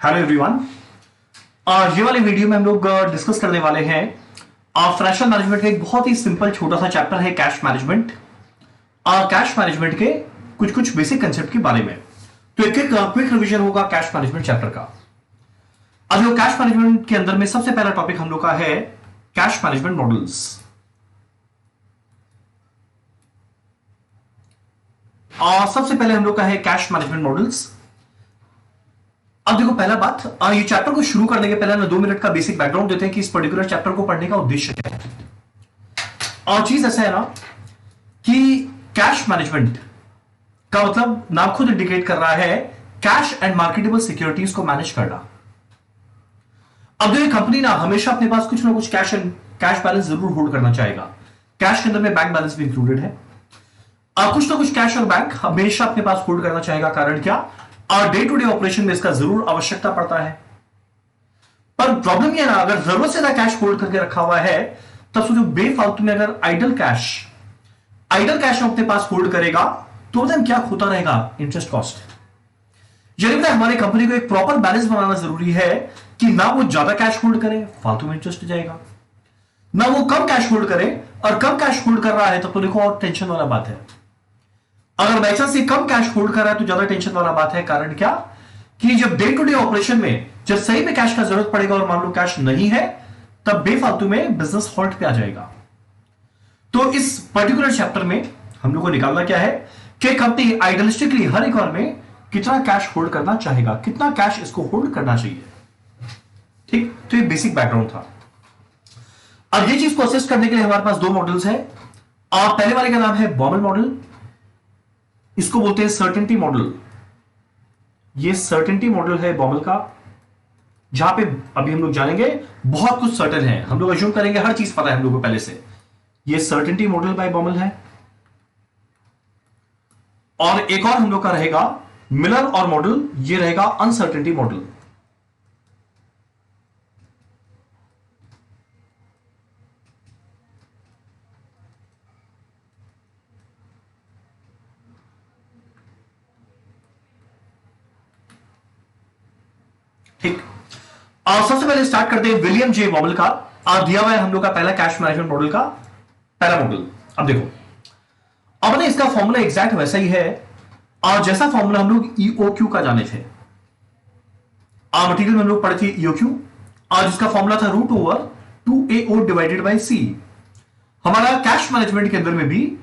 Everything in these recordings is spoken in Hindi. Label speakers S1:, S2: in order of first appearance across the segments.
S1: Hello everyone. ये वाले वीडियो में हम लोग डिस्कस करने वाले हैं फाइनेंशियल मैनेजमेंट का एक बहुत ही सिंपल छोटा सा चैप्टर है कैश मैनेजमेंट। कैश मैनेजमेंट के कुछ कुछ बेसिक कंसेप्ट के बारे में। तो एक क्विक रिवीजन होगा कैश मैनेजमेंट चैप्टर का। अब जो कैश मैनेजमेंट के अंदर में सबसे पहला टॉपिक हम लोग का है कैश मैनेजमेंट मॉडल्स। सबसे पहले हम लोग का है कैश मैनेजमेंट मॉडल्स। अब देखो पहला बात, ये चैप्टर को शुरू करने के पहले ना 2 मिनट का बेसिक बैकग्राउंड देते हैं कि इस पर्टिकुलर चैप्टर को पढ़ने का उद्देश्य क्या है। और चीज ऐसा है ना कि कैश मैनेजमेंट का मतलब नाम खुद इंडिकेट कर रहा है कैश एंड मार्केटेबल सिक्योरिटीज को मैनेज करना। अब देखो कंपनी ना हमेशा अपने पास कुछ ना कुछ कैश बैलेंस जरूर होल्ड करना चाहेगा। कैश के अंदर में बैंक बैलेंस भी इंक्लूडेड है। कुछ ना कुछ कैश और बैंक हमेशा अपने पास होल्ड करना चाहेगा। कारण क्या, और डे टू डे ऑपरेशन में इसका जरूर आवश्यकता पड़ता है। पर प्रॉब्लम यह ना, अगर जरूरत से ज्यादा कैश होल्ड करके रखा हुआ है तब सोचो बेफालतू में अगर आइडल कैश अपने पास होल्ड करेगा तो मतलब क्या होता रहेगा, इंटरेस्ट कॉस्ट। यानी कि हमारी कंपनी को एक प्रॉपर बैलेंस बनाना जरूरी है कि ना वो ज्यादा कैश होल्ड करे, फालतू में इंटरेस्ट जाएगा, ना वो कम कैश होल्ड करे, और कम कैश होल्ड कर रहा है तो देखो और टेंशन वाला बात है। अगर बाई चांस ये कम कैश होल्ड कर रहा है तो ज्यादा टेंशन वाला बात है। कारण क्या कि जब डे टू डे ऑपरेशन में जब सही में कैश का जरूरत पड़ेगा और मान लो कैश नहीं है तब बेफालतू में बिजनेस हॉल्ट पे आ जाएगा। तो इस पर्टिकुलर चैप्टर में हम लोग को निकालना क्या है कि कंपनी आइडियलिस्टिकली हर एक में कितना कैश होल्ड करना चाहेगा, कितना कैश इसको होल्ड करना चाहिए। ठीक, तो ये बेसिक बैकग्राउंड था। अब ये चीज को असेस करने के लिए हमारे पास 2 मॉडल्स है। और पहले वाले का नाम है बॉमल मॉडल, इसको बोलते हैं सर्टेनिटी मॉडल। ये सर्टेनिटी मॉडल है बॉमल का, जहां पे अभी हम लोग जानेंगे बहुत कुछ सर्टेन है। हम लोग अज्यूम करेंगे हर चीज पता है हम लोग को पहले से। ये सर्टेनिटी मॉडल बाय बॉमल है। और एक और हम लोग का रहेगा मिलर और मॉडल, ये रहेगा अनसर्टेनिटी मॉडल। ठीक, और सबसे पहले स्टार्ट करते हैं विलियम जे बॉमल का। दिया हुआ है हम लोग का पहला कैश मैनेजमेंट मॉडल का पहला मॉडल। अब देखो, अब ना इसका फॉर्मूला एग्जैक्ट वैसा ही है और जैसा फॉर्मूला हम लोग ईओक्यू का जाने थे। मटेरियल में हम लोग पढ़े थे ईओक्यू, और जिसका फॉर्मूला था √2AO डिवाइडेड बाय C। हमारा कैश मैनेजमेंट के अंदर में भी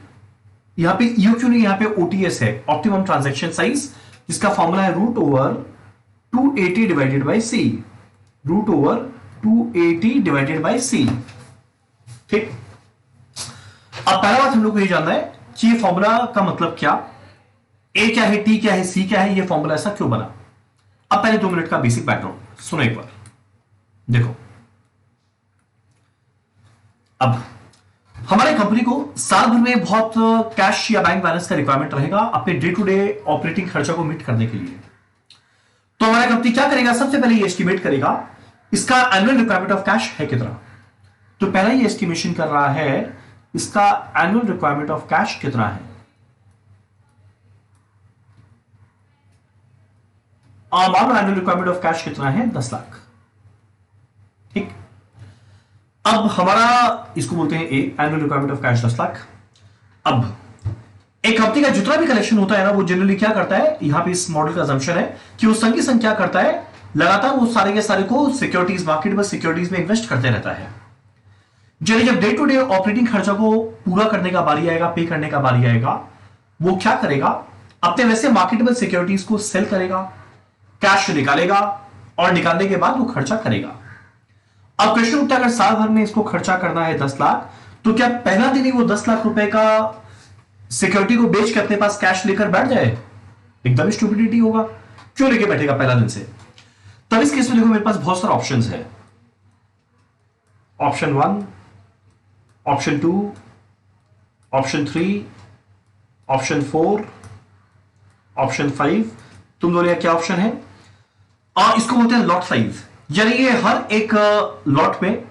S1: यहां पे ईओक्यू नहीं, यहां पे OTS है, ऑप्टिमम ट्रांजैक्शन साइज, जिसका फॉर्मूला है √280 divided by C। √280 divided by C। ठीक, अब पहला बात हम लोग को ये जानना है कि ये फॉर्मूला का मतलब क्या, ए क्या है, टी क्या है, सी क्या है, ये फॉर्मूला ऐसा क्यों बना। अब पहले 2 मिनट का बेसिक बैकग्राउंड सुनो एक बार। देखो, अब हमारे कंपनी को साल भर में बहुत कैश या बैंक बैलेंस का रिक्वायरमेंट रहेगा अपने डे टू डे ऑपरेटिंग खर्चा को मीट करने के लिए। तो हमारा कंपनी क्या करेगा, सबसे पहले ये एस्टिमेट करेगा इसका एनुअल रिक्वायरमेंट ऑफ कैश है कितना। तो पहला ये एस्टिमेशन कर रहा है इसका एनुअल रिक्वायरमेंट ऑफ कैश कितना है। मान लो एनुअल रिक्वायरमेंट ऑफ कैश कितना है, 10 लाख। ठीक, अब हमारा इसको बोलते हैं A, annual requirement of cash 10 lakh. अब एक कंपनी का जितना भी कलेक्शन होता है ना, वो जनरली क्या करता है, यहां पे इस मॉडल का असम्पशन है कि वो संग की संग क्या करता है, लगातार वो सारे के सारे को सिक्योरिटीज, मार्केटेबल सिक्योरिटीज में इन्वेस्ट करते रहता है। जब डे टू डे ऑपरेटिंग खर्चा को पूरा करने का बारी आएगा, पे करने का बारी आएगा, वो क्या करेगा, अपने वैसे मार्केटेबल सिक्योरिटीज को सेल करेगा, कैश निकालेगा, और निकालने के बाद वो खर्चा करेगा। अब क्वेश्चन उठता है, अगर साल भर में इसको खर्चा करना है 10 लाख, तो क्या पहला दिन ही वो 10 लाख रुपए का सिक्योरिटी को बेच के अपने पास कैश लेकर बैठ जाए? एकदम स्टूपिडिटी होगा। क्यों लेके बैठेगा पहला दिन से? तब इस केस में देखो मेरे पास बहुत सारे ऑप्शंस है। Option 1, option 2, option 3, option 4, option 5। तुम दोनों क्या ऑप्शन है? और इसको बोलते हैं लॉट साइज। यानी ये हर एक लॉट में,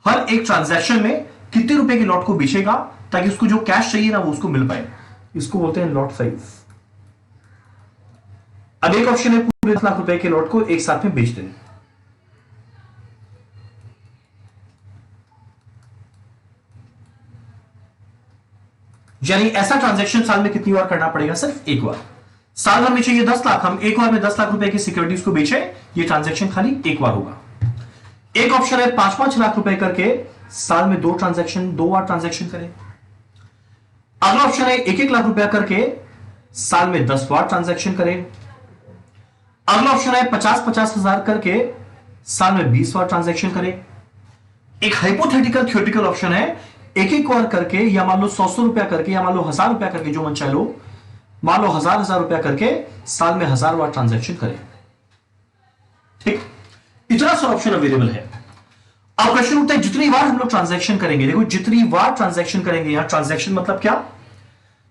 S1: हर एक ट्रांजैक्शन में कितने रुपए के लॉट को बेचेगा ताकि उसको जो कैश चाहिए ना वो उसको मिल पाए। इसको बोलते हैं लॉट साइज। अब एक ऑप्शन है लाख रुपए के नोट को एक साथ में बेच दें। यानी ऐसा ट्रांजैक्शन साल में कितनी बार करना पड़ेगा? सिर्फ एक बार। साल भर में चाहिए 10 लाख, हम एक बार में 10 लाख रुपए की सिक्योरिटीज को बेचे, ये ट्रांजैक्शन खाली एक बार होगा। एक ऑप्शन है 5-5 लाख रुपए करके साल में दो बार ट्रांजैक्शन करें। अगला ऑप्शन है 1-1 लाख रुपया करके साल में 10 बार ट्रांजैक्शन करें। अगला ऑप्शन है 50-50 हजार करके साल में 20 बार ट्रांजैक्शन करें। एक हाइपोथेटिकल थ्योरेटिकल ऑप्शन है 1-1 बार करके, या मान लो 100 रुपया करके, या मान लो 1000 रुपया करके, जो मन चाहे लो, मान लो 1000 रुपया करके साल में 1000 बार ट्रांजैक्शन करें। ठीक, इतना सा ऑप्शन अवेलेबल है। अब क्वेश्चन उठता है जितनी बार हम लोग ट्रांजैक्शन करेंगे। देखो, जितनी बार ट्रांजैक्शन करेंगे, यहां ट्रांजैक्शन मतलब क्या?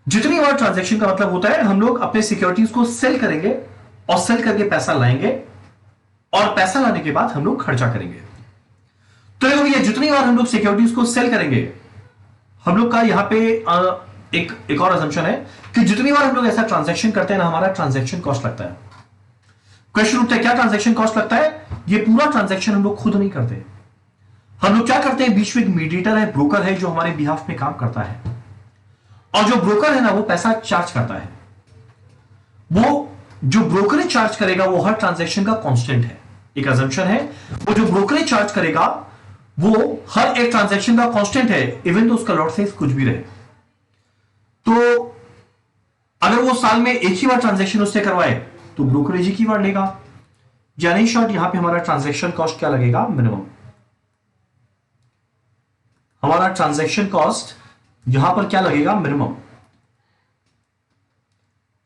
S1: जितनी बार ट्रांजैक्शन का मतलब होता है हम लोग अपने सिक्योरिटीज को सेल करेंगे और सेल करके पैसा लाएंगे, और पैसा लाने के बाद हम लोग खर्चा करेंगे। तो देखो भैया, जितनी बार हम लोग सिक्योरिटीज को सेल करेंगे, हम लोग का यहां पे एक और असम्पशन है कि जितनी बार हम लोग ऐसा ट्रांजैक्शन करते हैं ना, हमारा ट्रांजैक्शन कॉस्ट लगता है। क्वेश्चन उठता है क्या ट्रांजैक्शन कॉस्ट लगता है? ये पूरा ट्रांजैक्शन हम लोग खुद नहीं करते। हम लोग क्या करते हैं, बीच में एक मीडिएटर है, ब्रोकर है, जो हमारे बिहाफ में काम करता है, और जो ब्रोकर है ना, वो पैसा चार्ज करता है। वो जो ब्रोकरेज चार्ज करेगा वो हर ट्रांजैक्शन का कांस्टेंट है। एक असम्पशन है, वो जो ब्रोकरेज चार्ज करेगा वो हर एक ट्रांजैक्शन का कांस्टेंट है, इवन तो उसका लॉट साइज कुछ भी रहे। तो अगर वो साल में एक ही बार ट्रांजैक्शन उससे करवाए तो ब्रोकरेज एक ही बार लेगा। यानी शॉर्ट, यहां पे हमारा ट्रांजैक्शन कॉस्ट क्या लगेगा? मिनिमम। हमारा ट्रांजैक्शन कॉस्ट यहां पर क्या लगेगा? मिनिमम।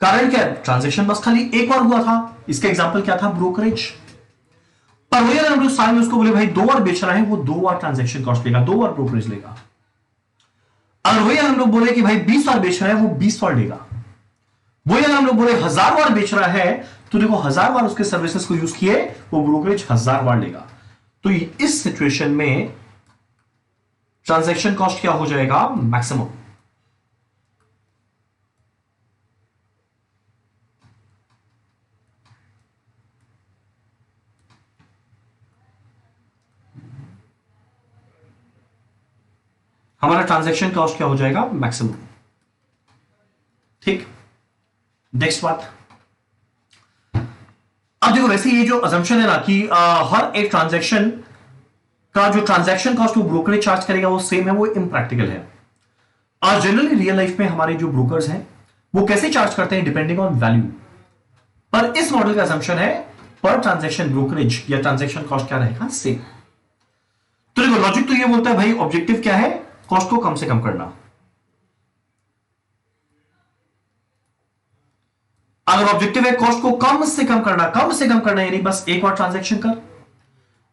S1: कारण क्या है? ट्रांजैक्शन बस खाली एक बार हुआ था। इसका एग्जांपल क्या था? ब्रोकरेज। पर वही अगर हम लोग साल में उसको बोले भाई 2 बार बेच रहा है, वो 2 बार ट्रांजैक्शन कॉस्ट लेगा, 2 बार ब्रोकरेज लेगा। अगर वही हम लोग बोले कि भाई 20 बार बेच रहा है, वो 20 बार लेगा। वही अगर हम लोग बोले 1000 बार बेच रहा है, तो देखो 1000 बार उसके सर्विसेज को यूज किए, वो ब्रोकरेज 1000 बार लेगा। तो इस सिचुएशन में ट्रांजैक्शन कॉस्ट क्या हो जाएगा? मैक्सिमम। हमारा ट्रांजैक्शन कॉस्ट क्या हो जाएगा? मैक्सिमम। ठीक, नेक्स्ट बात। अब देखो, वैसे ये जो अजम्पशन है ना कि हर एक ट्रांजैक्शन का जो ट्रांजैक्शन कॉस्ट वो ब्रोकरेज चार्ज करेगा वो सेम है, वो इम्प्रैक्टिकल है। आज जनरली रियल लाइफ में हमारे जो ब्रोकर्स हैं वो कैसे चार्ज करते हैं? Depending on value. पर इस मॉडल का असम्पशन है पर ट्रांजैक्शन ब्रोकरेज या ट्रांजैक्शन कॉस्ट क्या रहेगा? सेम। तो देखो, लॉजिक तो ये बोलता है भाई ऑब्जेक्टिव क्या है? कॉस्ट को कम से कम करना। अगर ऑब्जेक्टिव है कॉस्ट को कम से कम करना यानी बस एक बार ट्रांजैक्शन कर,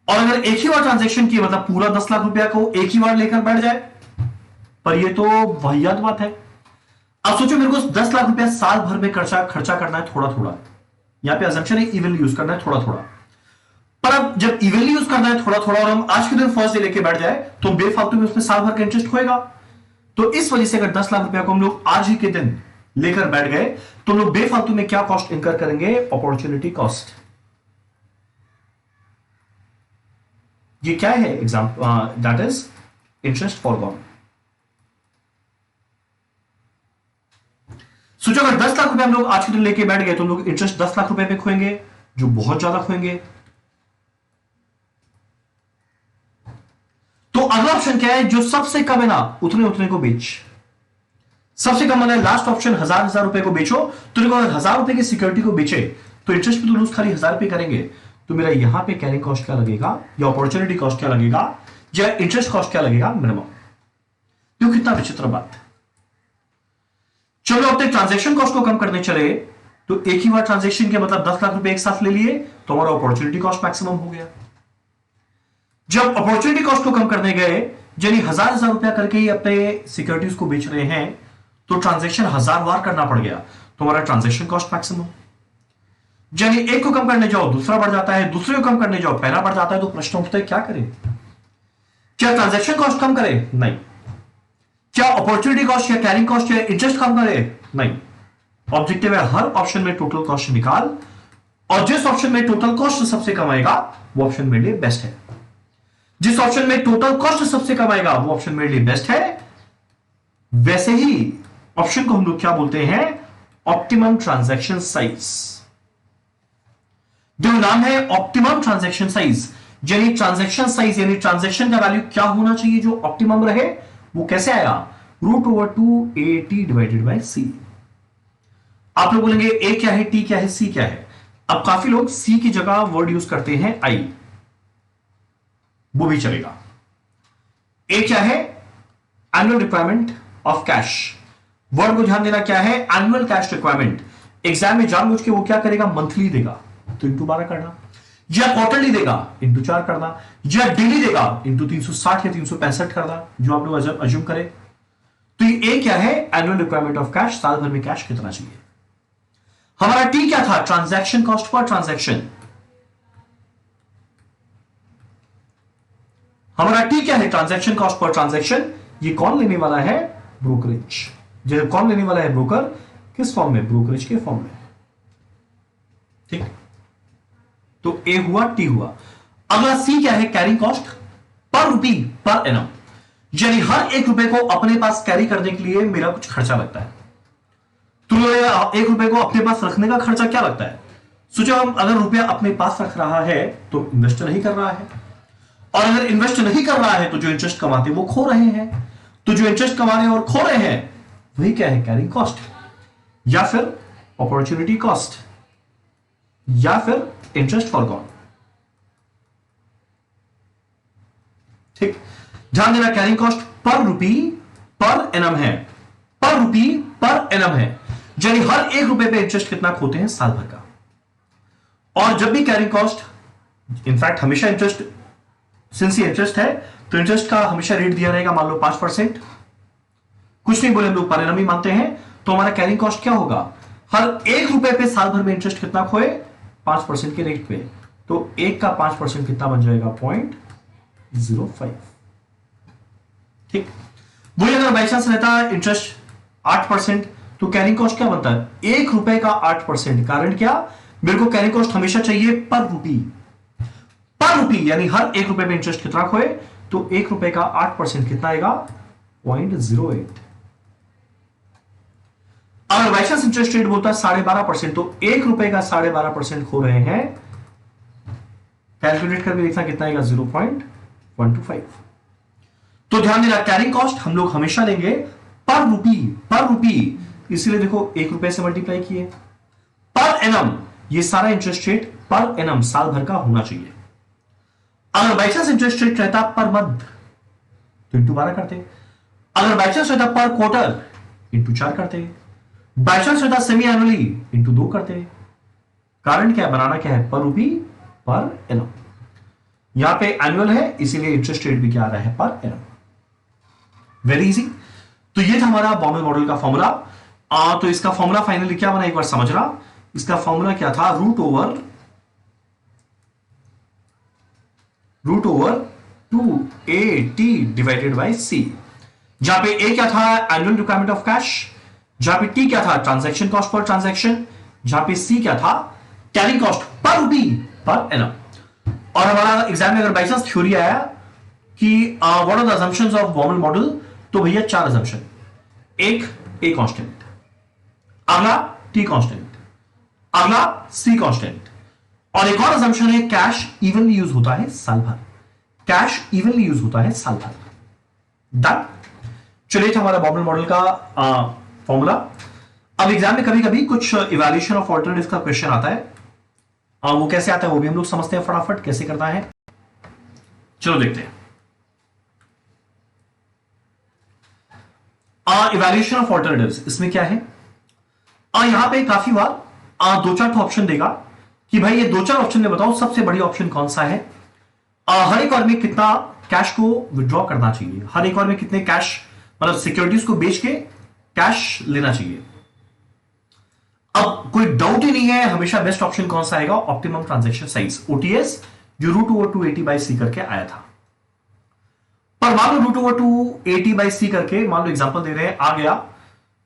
S1: और अगर एक ही बार ट्रांजैक्शन की मतलब पूरा 10 लाख रुपया को एक ही बार लेकर बैठ जाए, पर ये तो वाहियात बात है। अब सोचो, मेरे को 10 लाख रुपया साल भर में खर्चा करना है थोड़ा थोड़ा। यहां पे असम्पशन है इवनली यूज करना है थोड़ा थोड़ा। पर अब जब इवनली यूज करना है थोड़ा थोड़ा, और हम आज के दिन फर्स्ट डे लेके बैठ जाए, तो बेफालतू में उसमें साल भर का इंटरेस्ट होएगा। तो इस वजह से अगर 10 लाख रुपया को हम लोग आज ही के दिन लेकर बैठ गए, तो लोग बेफालतू में क्या कॉस्ट इनकर करेंगे? Opportunity cost. ये क्या है? Example that is interest foregone. सोचो, अगर 10 लाख रुपए हम लोग आज के दिन लेके बैठ गए, तो हम लोग इंटरेस्ट 10 लाख रुपए पे खोएंगे, जो बहुत ज्यादा खोएंगे। तो अगला ऑप्शन क्या है? जो सबसे कम है ना, उतने उतने को बेच। सबसे कम है लास्ट ऑप्शन, 1000 रुपए को बेचो। तो देखो, अगर 1000 रुपए की सिक्योरिटी को बेचे तो इंटरेस्ट पे तो लूज खाली 1000 रुपए करेंगे। तो मेरा यहां पे कैरिंग कॉस्ट क्या लगेगा, या अपॉर्चुनिटी कॉस्ट क्या लगेगा, या इंटरेस्ट कॉस्ट क्या लगेगा? मिनिमम। क्यों? कितना विचित्र बात। चलो, अपने ट्रांजैक्शन कॉस्ट को कम करने चले, तो एक ही बार ट्रांजैक्शन के मतलब 10 लाख रुपए एक साथ ले लिए, तो हमारा अपॉर्चुनिटी कॉस्ट मैक्सिमम हो गया। जब अपॉर्चुनिटी कॉस्ट को कम करने गए, यानी 1000 रुपया करके ही अपने सिक्योरिटीज को बेच रहे हैं, तो ट्रांजैक्शन 1000 बार करना पड़ गया, तो हमारा ट्रांजैक्शन कॉस्ट मैक्सिमम। यानी एक को कम करने जाओ दूसरा बढ़ जाता है, दूसरे को कम करने जाओ पहला बढ़ जाता है। तो प्रश्न उठता है क्या करें? क्या ट्रांजैक्शन कॉस्ट कम करें? नहीं। क्या अपॉर्चुनिटी कॉस्ट या कैरिंग कॉस्ट या इंटरेस्ट कम करें? नहीं। ऑब्जेक्टिव है हर ऑप्शन में टोटल कॉस्ट निकाल और जिस ऑप्शन में टोटल कॉस्ट सबसे कम आएगा वो ऑप्शन मेरे लिए बेस्ट है। जिस ऑप्शन में टोटल कॉस्ट सबसे कम आएगा वो ऑप्शन मेरे लिए बेस्ट है। वैसे ही ऑप्शन को हम लोग क्या बोलते हैं, ऑप्टिमम ट्रांजैक्शन साइज। जो नाम है ऑप्टिमम ट्रांजैक्शन साइज, यानी ट्रांजैक्शन साइज यानी ट्रांजैक्शन का वैल्यू क्या होना चाहिए जो ऑप्टिमम रहे, वो कैसे आया, √2 डिवाइडेड बाय सी। आप लोग बोलेंगे ए क्या है, टी क्या है, सी क्या है। अब काफी लोग सी की जगह वर्ड यूज करते हैं आई, वो भी चलेगा। ए क्या है, annual requirement of cash. Word को ध्यान देना क्या है, एनुअल कैश रिक्वायरमेंट। एग्जाम में जानबूझ के वो क्या करेगा, मंथली देगा तो इंटू 12 करना, या क्वार्टरली देगा इंटू 4 करना, या डेली देगा इंटू 360 या 365 करना, जो आप लोग अज्यूम करें। तो ये ए क्या है, एनुअल रिक्वायरमेंट ऑफ कैश, साल भर में कैश कितना चाहिए। हमारा टी क्या था, ट्रांजैक्शन कॉस्ट पर ट्रांजैक्शन। हमारा टी क्या है, ट्रांजैक्शन कॉस्ट पर ट्रांजैक्शन। ये कौन लेने वाला है, ब्रोकरेज। जो कौन लेने वाला है, ब्रोकर। किस फॉर्म में, ब्रोकरेज के फॉर्म में। ठीक, तो ए हुआ, टी हुआ। अगला सी क्या है, carrying cost per rupee per annum, यानी हर एक रुपए को अपने पास कैरी करने के लिए मेरा कुछ खर्चा लगता है। तो एक रुपए को अपने पास रखने का खर्चा क्या लगता है। सोचो हम अगर रुपया अपने पास रख रहा है तो इन्वेस्ट नहीं कर रहा है, और अगर इन्वेस्ट नहीं कर रहा है तो जो इंटरेस्ट कमाते वो खो रहे हैं। तो जो इंटरेस्ट कमा रहे हैं और खो रहे हैं वही क्या है, कैरिंग कॉस्ट, या फिर अपॉर्चुनिटी कॉस्ट, या फिर इंटरेस्ट फॉरगॉन। ठीक, ध्यान देना, carrying cost per rupee per annum है, पर रुपी पर एनम है, यानी हर एक रुपए पे इंटरेस्ट कितना खोते हैं, साल भर का। और जब भी कैरिंग कॉस्ट, इनफैक्ट हमेशा इंटरेस्ट, सिंस ये इंटरेस्ट है तो इंटरेस्ट का हमेशा रेट दिया रहेगा, मान लो 5%। कुछ नहीं बोले हम लोग, पर एनम ही मानते हैं। तो हमारा कैरिंग कॉस्ट क्या होगा, हर एक रुपए पे साल भर में इंटरेस्ट कितना खोए, 5% के रेट पे। तो एक का 5% कितना बन जाएगा, 0.05। ठीक, वही अगर बाई चांस रहता इंटरेस्ट 8%, तो कैरिंग कॉस्ट क्या बनता है, एक रुपए का 8%। कारण क्या, मेरे को कैरिंग कॉस्ट हमेशा चाहिए पर रुपी, पर रुपी, यानी हर एक रुपए में इंटरेस्ट कितना खोए, तो एक रुपए का 8% कितना आएगा, 0.08। अगर बाई चांस इंटरेस्ट रेट बोलता है 12.5%, तो एक रुपए का 12.5% खो रहे हैं। कैलकुलेट करके देखना कितना आएगा, 0.125। तो ध्यान देना, कैरिंग कॉस्ट हम लोग हमेशा लेंगे पर रुपी, पर रुपी, इसीलिए देखो एक रुपए से मल्टीप्लाई किए। पर एनम, ये सारा इंटरेस्ट रेट पर एनम साल भर का होना चाहिए। अगर बाई चांस इंटरेस्ट रेट रहता पर मंथ तो इंटू 12 करते, अगर बाई चांस रहता पर क्वार्टर इंटू 4 करते, बाई चांस रहता सेमी एनुअली इंटू 2 करते। कारण क्या बनाना क्या है, पर रुपी पर एनम। यहां पे एनुअल है इसीलिए इंटरेस्ट रेट भी क्या आ रहा है, पर एनम। Very easy. तो ये था हमारा बॉम्बे मॉडल का फॉर्मूला। तो इसका फॉर्मूला फाइनली क्या बना, एक बार समझना। इसका फॉर्मूला क्या था, √2 डिवाइडेड बाय सी। जहां पे ए क्या था, एनुअल रिक्वायरमेंट ऑफ कैश, जहां पे टी क्या था, ट्रांजैक्शन कॉस्ट पर ट्रांजैक्शन, जहां पे सी क्या था, carrying cost per rupee per annum. और हमारा एग्जाम में अगर बाई चांस थ्योरी आया कि what are the assumptions of Baumol model, तो भैया 4 असम्पशन। एक, ए कांस्टेंट, अगला टी कांस्टेंट, अगला सी कांस्टेंट, और एक और असम्पशन है कैश इवनली यूज होता है साल भर। कैश इवनली यूज होता है साल भर। डन। चलिए हमारा बॉम्बे मॉडल का फॉर्मूला। अब एग्जाम में कभी कभी कुछ इवैल्यूएशन ऑफ ऑल्टरनेटिव का क्वेश्चन आता है, वो कैसे आता है वो भी हम लोग समझते हैं फटाफट कैसे करता है। चलो देखते हैं। इवैल्यूएशन ऑफ ऑल्टरनेटिव्स, इसमें क्या है, यहां पे काफी बार 2-4 ऑप्शन देगा कि भाई ये 2-4 ऑप्शन में बताओ सबसे बड़ी ऑप्शन कौन सा है। हर एक और में कितना कैश को विड्रॉ करना चाहिए, हर एक और में कितने कैश, मतलब सिक्योरिटीज को बेच के कैश लेना चाहिए। अब कोई डाउट ही नहीं है, हमेशा बेस्ट ऑप्शन कौन सा आएगा, ऑप्टिमम ट्रांजैक्शन साइज, ओटीएस, जो √2 करके आया था। पर मान लो √2 करके, मान लो एग्जांपल दे रहे हैं, आ गया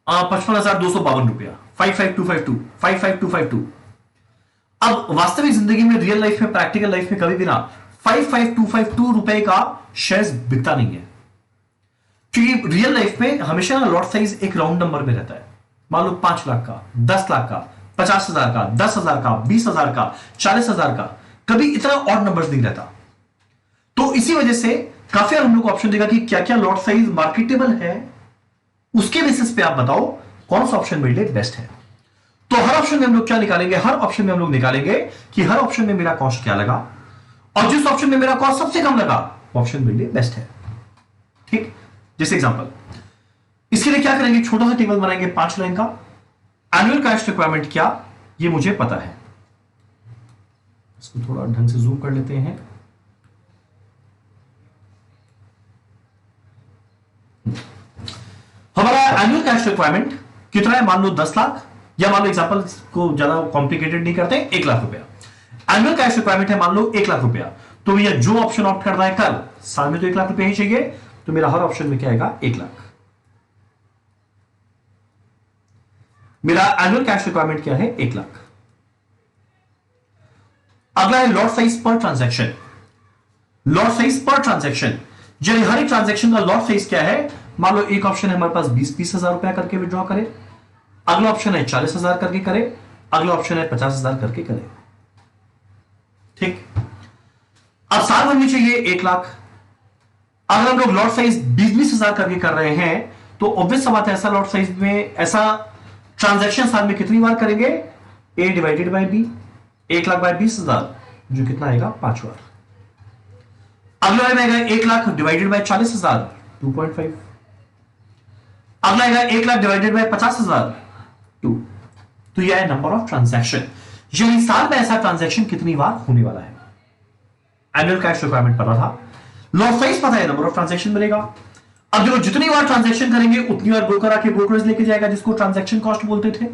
S1: 55,252 रुपया, 55252, 55252। अब वास्तविक जिंदगी में, रियल लाइफ में, प्रैक्टिकल लाइफ में कभी भी ना 55252 रुपए का शेयर्स बिकता नहीं है, क्योंकि रियल लाइफ में हमेशा ना लॉट साइज एक राउंड नंबर में रहता है। मान लो 5 लाख का, 10 लाख का, 50,000 का, 10,000 का, 20,000 का, 40,000 का, कभी इतना ऑड नंबर्स नहीं रहता। तो इसी वजह से काफी हम लोग को ऑप्शन देगा कि क्या क्या लॉट साइज मार्केटेबल है, उसके बेसिस पे आप बताओ कौन सा ऑप्शन मेरे लिए बेस्ट है। तो हर ऑप्शन में हम लोग क्या निकालेंगे, हर ऑप्शन में हम लोग निकालेंगे कि हर ऑप्शन में मेरा कॉस्ट क्या लगा, और जिस ऑप्शन में मेरा कॉस्ट सबसे कम लगा ऑप्शन मेरे लिए बेस्ट है। ठीक, जैसे एग्जांपल, इसके लिए क्या करेंगे, छोटा सा टेबल बनाएंगे 5 लाइन का। एनुअल कैश रिक्वायरमेंट क्या, ये मुझे पता है। इसको थोड़ा ढंग से जूम कर लेते हैं। हमारा एनुअल कैश रिक्वायरमेंट कितना है, मान लो 10 लाख, या मान लो एग्जांपल को ज्यादा कॉम्प्लिकेटेड नहीं करते, 1 लाख रुपया एनुअल कैश रिक्वायरमेंट है, मान लो 1 लाख रुपया। तो भैया जो ऑप्शन ऑप्ट करना है कल, साल में तो 1 लाख रुपया ही चाहिए, तो मेरा हर ऑप्शन में क्या आएगा, 1 लाख। मेरा एनुअल कैश रिक्वायरमेंट क्या है, 1 लाख। अगला है लॉट साइज पर ट्रांजैक्शन। लॉट साइज पर ट्रांजैक्शन, यानी हर एक ट्रांजैक्शन का लॉट साइज क्या है। मान लो एक ऑप्शन है हमारे पास 20-20 हजार रुपया करके विड्रॉ करे, अगला ऑप्शन है 40,000 करके करे, अगला ऑप्शन है 50,000 करके करे। ठीक, अब साल भर में चाहिए 1 लाख। अगर हम लोग लॉट साइज 20-20 हजार करके कर रहे हैं, तो ऑब्वियस सा बात है, ऐसा लॉट साइज में ऐसा ट्रांजैक्शन साल में कितनी बार करेंगे, A divided by B, 1 lakh by 20,000, जो कितना आएगा, 5 बार। अगला आएगा 1 लाख डिवाइडेड बाय 40,000, 2.5। अगला आएगा 1 लाख डिवाइडेड बाय 50,000, 2। तो यह है नंबर ऑफ ट्रांजैक्शन, यानी साल में ऐसा ट्रांजैक्शन कितनी बार होने वाला है। एनुअल कैश रिक्वायरमेंट पता था, लॉट साइज पता है, नंबर ऑफ ट्रांजैक्शन मिलेगा। अब देखो जितनी बार ट्रांजैक्शन करेंगे उतनी बार ब्रोकर आके ब्रोकरेज लेके जाएगा, जिसको ट्रांजैक्शन कॉस्ट बोलते थे।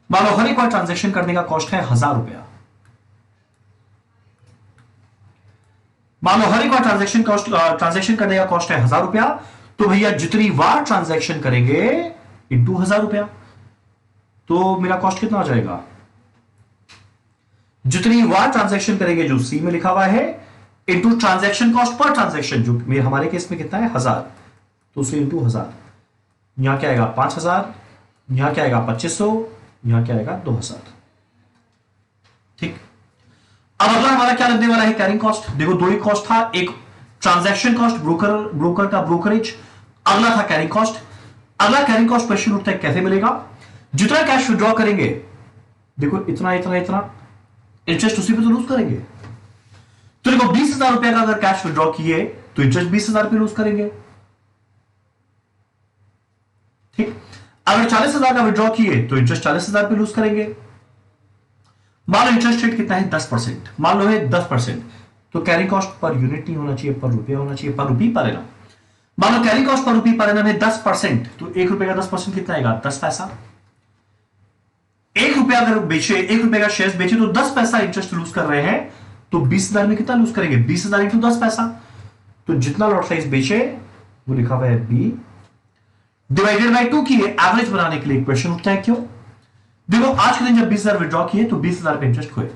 S1: मान लो हर एक बार ट्रांजैक्शन करने का कॉस्ट है 1,000 रुपया। मान लो हर एक बार ट्रांजैक्शन करने का कॉस्ट है 1,000 रुपया, तो भैया जितनी बार ट्रांजैक्शन करेंगे इंटू 1,000 रुपया, तो मेरा कॉस्ट कितना आ जाएगा, जितनी बार ट्रांजैक्शन करेंगे जो सी में लिखा हुआ है, into transaction cost per transaction, जो हमारे केस में कितना है 1,000, तो उसे इंटू 1,000। यहां क्या आएगा 5,000, यहां क्या आएगा 2,500, यहां क्या आएगा 2,000। ठीक, अब अगला हमारा क्या लगने वाला है, कैरिंग कॉस्ट। देखो दो ही कॉस्ट था, एक ट्रांजैक्शन कॉस्ट, ब्रोकर का ब्रोकरेज, अगला था कैरिंग कॉस्ट। अगला कैरिंग कॉस्ट क्वेश्चन उठता है कैसे मिलेगा, जितना कैश विड्रॉ करेंगे, देखो इतना इतना इतना इंटरेस्ट उसी पे तो लूज करेंगे। तो देखो 20,000 रुपया का अगर कैश विड्रॉ किए तो इंटरेस्ट 20,000 पे लूज करेंगे। ठीक, अगर 40,000 का विड्रॉ किए तो इंटरेस्ट 40,000 पे लूज करेंगे। मान लो इंटरेस्ट रेट कितना है 10%, मान लो है 10%, तो कैरी कॉस्ट पर यूनिट नहीं होना चाहिए, पर रुपया होना चाहिए, पर रुपी पर एनम। मान लो carry cost per rupee per annum है 10%, तो 1 रुपए का 10% कितना आएगा, 10 पैसा। 1 रुपया अगर बेचे, 1 रुपए का शेयर बेचे तो 10 पैसा इंटरेस्ट लूज कर रहे हैं, तो 20,000 में कितना लूज करेंगे, 20,000 इंटू 10 पैसा। तो जितना लॉट साइज बेचे वो लिखा हुआ है बी, डिवाइडेड बाई 2 की एवरेज बनाने के लिए क्वेश्चन उठता है क्यों। देखो आज के दिन जब 20,000 विड्रॉ किए तो 20,000 पे इंटरेस्ट खोए।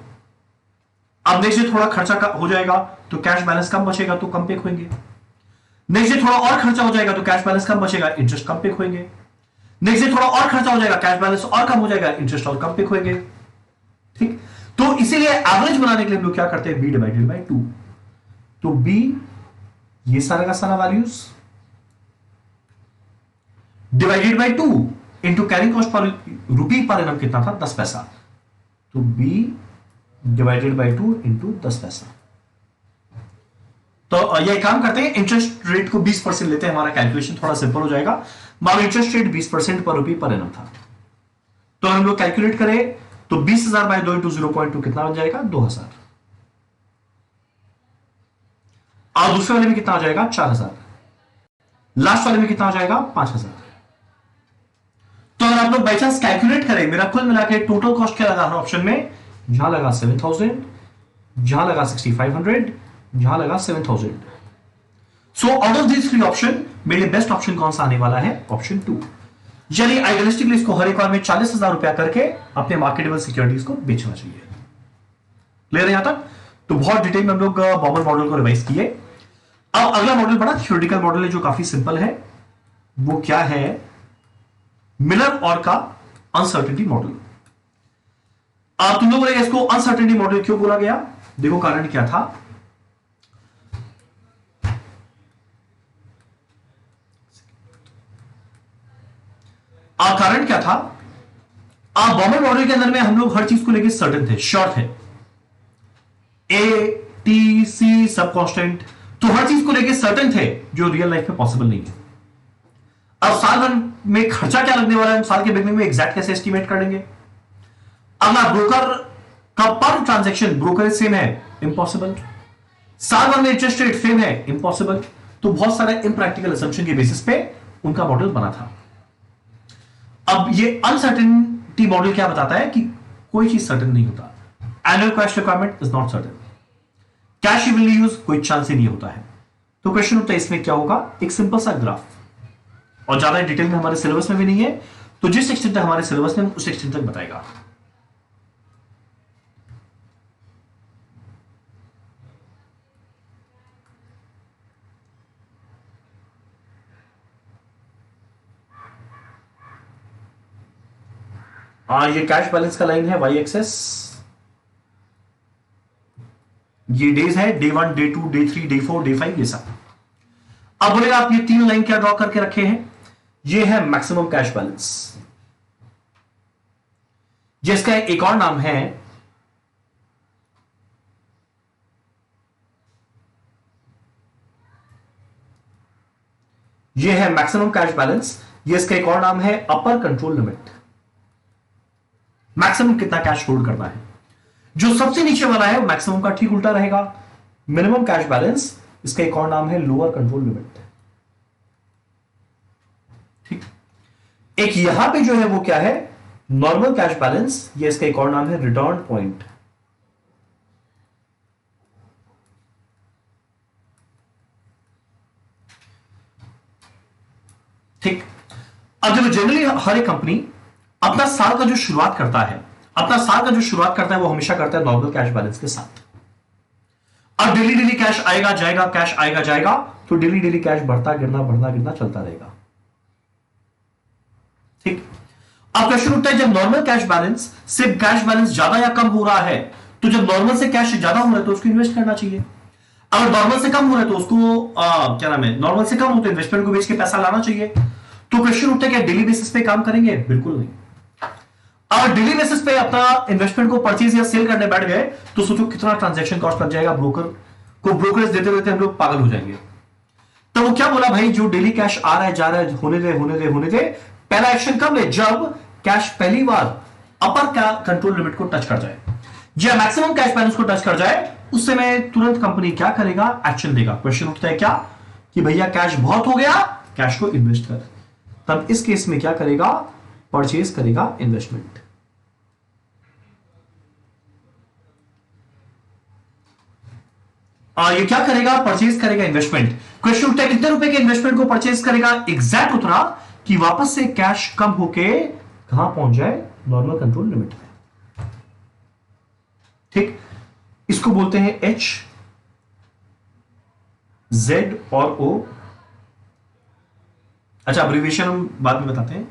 S1: अब नेक्स्ट डे थोड़ा खर्चा हो जाएगा तो कैश बैलेंस कम बचेगा, तो कम पे खोएंगे। नेक्स्ट डे थोड़ा और खर्चा हो जाएगा तो कैश बैलेंस कम बचेगा, इंटरेस्ट कम पे खोएंगे। नेक्स्ट डे थोड़ा और खर्चा हो जाएगा, कैश बैलेंस और कम हो जाएगा, इंटरेस्ट और कम पे खोएंगे। ठीक, तो इसीलिए एवरेज बनाने के लिए हम लोग क्या करते हैं, बी डिवाइडेड बाई 2। तो बी ये सारा का सारा values divided by 2 into carrying cost per rupee per annum कितना था, 10 पैसा। तो बी डिवाइडेड बाई 2 इंटू 10 पैसा। तो ये काम करते हैं, इंटरेस्ट रेट को 20% लेते हैं, हमारा कैलकुलेशन थोड़ा सिंपल हो जाएगा। मान लो इंटरेस्ट रेट 20% पर रुपी पर एनम था, तो हम लोग कैलकुलेट करें तो 20,000 बाय 2 इंटू 0.2 कितना बन जाएगा, 2,000। और दूसरे वाले में कितना हो जाएगा, 4,000। लास्ट वाले में कितना हो जाएगा, 5,000। तो अगर आप लोग बाई चांस कैलकुलेट करें, मेरा कुल मिला के टोटल कॉस्ट क्या लगा हर ऑप्शन में, जहां लगा 7,000, जहां लगा 6,500, जहां लगा 7,000। So out of this 3 option मेरे बेस्ट ऑप्शन कौन सा आने वाला है, ऑप्शन 2। यानी आइडियलिस्टिकली इसको हर एक बार में 40,000 रुपया करके अपने मार्केटेबल सिक्योरिटीज को बेचना चाहिए। क्लियर है यहां तक? तो बहुत डिटेल में हम लोग बॉबल मॉडल को रिवाइज किए। अब अगला मॉडल बड़ा थ्योरेटिकल मॉडल है जो काफी सिंपल है। वो क्या है? मिलर और का अनसर्टेनिटी मॉडल। अब तुम लोग बोलेंगे इसको अनसर्टेनिटी मॉडल क्यों बोला गया? देखो कारण क्या था। कारण क्या था? बॉबल मॉडल के अंदर में हम लोग हर चीज को लेकर सर्टेन थे, श्योर थे। ए टी सी सब कांस्टेंट, तो हर चीज को लेकर सर्टेन थे जो रियल लाइफ में पॉसिबल नहीं है। अब साल भर में खर्चा क्या लगने वाला है, हम साल के बिगनिंग में एग्जैक्ट कैसे एस्टिमेट कर लेंगे? अगला, ब्रोकर का पर ट्रांजैक्शन ब्रोकरेज सेम है, इंपॉसिबल। साल भर में इंटरेस्ट रेट सेम है, इंपॉसिबल। तो बहुत सारे इम्प्रैक्टिकल असम्पशन के बेसिस पे उनका मॉडल बना था। अब ये अनसर्टेनिटी मॉडल क्या बताता है कि कोई चीज सर्टेन नहीं होता। Annual cash requirement is not certain, cash will use कोई चांस ही नहीं होता है। तो क्वेश्चन होता है इसमें क्या होगा? एक सिंपल सा ग्राफ, और ज्यादा डिटेल में हमारे सिलेबस में भी नहीं है, तो जिस एक्सटेंट तक हमारे सिलेबस में उस एक्सटेंट तक बताएगा। ये कैश बैलेंस का लाइन है, वाई एक्सेस। ये डेज है, day 1, day 2, day 3, day 4, day 5, ये सब। अब बोलेगा आप ये तीन लाइन क्या ड्रॉ करके रखे हैं? ये है मैक्सिमम कैश बैलेंस, जिसका एक और नाम है ये है मैक्सिमम कैश बैलेंस, ये इसका एक और नाम है अपर कंट्रोल लिमिट। मैक्सिमम कितना कैश होल्ड करना है। जो सबसे नीचे वाला है मैक्सिमम का ठीक उल्टा रहेगा, मिनिमम कैश बैलेंस, इसका एक और नाम है लोअर कंट्रोल लिमिट। ठीक, एक यहां पे जो है वो क्या है? नॉर्मल कैश बैलेंस, ये इसका एक और नाम है रिटर्न पॉइंट। ठीक, अब देखो जनरली हर एक कंपनी अपना साल का जो शुरुआत करता है, वो हमेशा करता है नॉर्मल कैश बैलेंस के साथ। अब डेली डेली कैश आएगा जाएगा, कैश आएगा जाएगा, तो डेली डेली कैश बढ़ता गिरना चलता रहेगा। ठीक, अब क्वेश्चन उठता है जब नॉर्मल कैश बैलेंस से कैश बैलेंस ज्यादा या कम हो रहा है, तो जब नॉर्मल से कैश ज्यादा हो रहा है तो उसको इन्वेस्ट करना चाहिए। अगर नॉर्मल से कम हो रहा है तो उसको क्या नाम है, नॉर्मल से कम हो तो इन्वेस्टमेंट को बेच के पैसा लाना चाहिए। तो क्वेश्चन उठता है क्या डेली बेसिस पे काम करेंगे? बिल्कुल नहीं। अगर डेली बेसिस पे अपना इन्वेस्टमेंट को परचेज या सेल करने बैठ गए तो सोचो कितना ट्रांजैक्शन कॉस्ट लग जाएगा। ब्रोकर को ब्रोकरेज देते देते हम लोग पागल हो जाएंगे। तो वो क्या बोला भाई, जो डेली कैश आ रहा है जा रहा है, होने दे। पहला एक्शन कब ले? जब कैश पहली बार अपर कंट्रोल लिमिट को टच कर जाए, या मैक्सिमम कैश बैलेंस को टच कर जाए, उस समय तुरंत कंपनी क्या करेगा? एक्शन देगा। क्वेश्चन उठता है क्या कि भैया कैश बहुत हो गया, कैश को इन्वेस्ट कर। तब इस केस में क्या करेगा? परचेज करेगा इन्वेस्टमेंट। ये क्या करेगा? परचेज करेगा इन्वेस्टमेंट। क्वेश्चन उठता है कितने रुपए के इन्वेस्टमेंट को परचेज करेगा? एग्जैक्ट उतरा कि वापस से कैश कम होके कहां पहुंच जाए? नॉर्मल कंट्रोल लिमिट में। ठीक, इसको बोलते हैं एच, जेड और ओ। अच्छा, अब्रिविएशन हम बाद में बताते हैं।